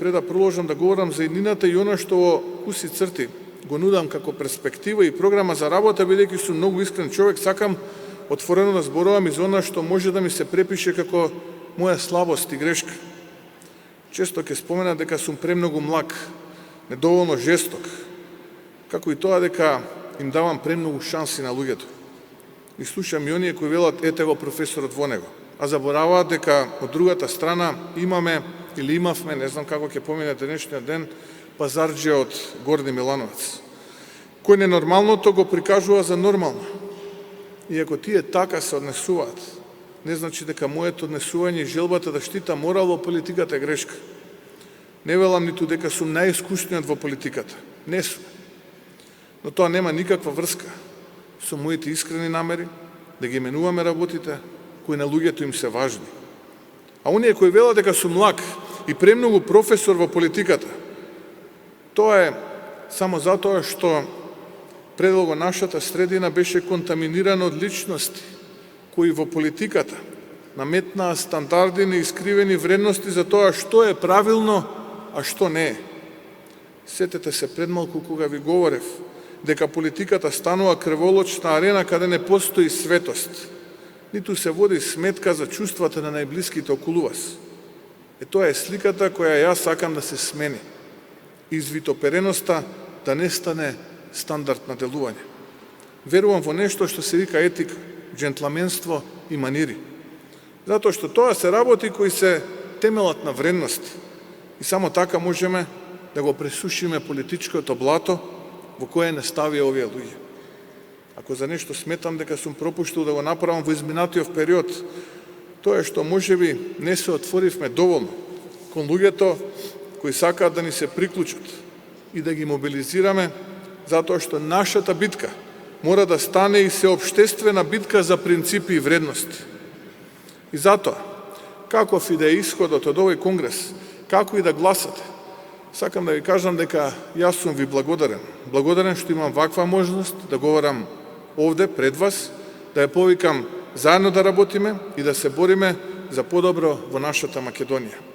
пред да продолжам да говорам за иднината и она што во куси црти го нудам како перспектива и програма за работа, бидејќи сум многу искрен човек, сакам отворено да зборувам и за она што може да ми се препише како моја слабост и грешка. Често ќе спомена дека сум премногу млак, недоволно жесток, како и тоа дека им давам премногу шанси на луѓето. И слушам и оние кои велат ете го професорот во него, а забораваат дека од другата страна имаме или имавме, не знам како ќе помине денешниот ден, пазарџија од Горни Милановец, кој ненормалното го прикажува за нормално. И ако тие така се однесуваат, не значи дека моето однесување и желбата да штита морал во политиката е грешка. Не велам ниту дека сум најискусниот во политиката. Не сум. Но тоа нема никаква врска со моите искрени намери да ги менуваме работите кои на луѓето им се важни. А оние кои велат дека сум млак и премногу професор во политиката, тоа е само затоа што предолго нашата средина беше контаминирана од личности кои во политиката наметнаа стандарди на искривени вредности за тоа што е правилно, а што не е. Сетете се предмалку кога ви говорев дека политиката станува крволочна арена каде не постои светост, ниту се води сметка за чувствата на најблиските околу вас. Тоа е сликата која јас сакам да се смени. Извитопереноста да не стане стандард на делување. Верувам во нешто што се вика етика, джентламенство и манири. Затоа што тоа се работи кои се темелот на вредности. И само така можеме да го пресушиме политичкото блато во кое не ставија овие луѓе. Ако за нешто сметам дека сум пропуштил да го направам во изминатиот период, тоа е што можеби не се отворивме доволно кон луѓето кои сакаат да ни се приклучат и да ги мобилизираме, затоа што нашата битка мора да стане и сеопштествена битка за принципи и вредности. И затоа, каков и да е исходот од овој конгрес, како и да гласате, сакам да ви кажам дека јас сум ви благодарен. Благодарен што имам ваква можност да говорам овде пред вас, да ја повикам заедно да работиме и да се бориме за подобро во нашата Македонија.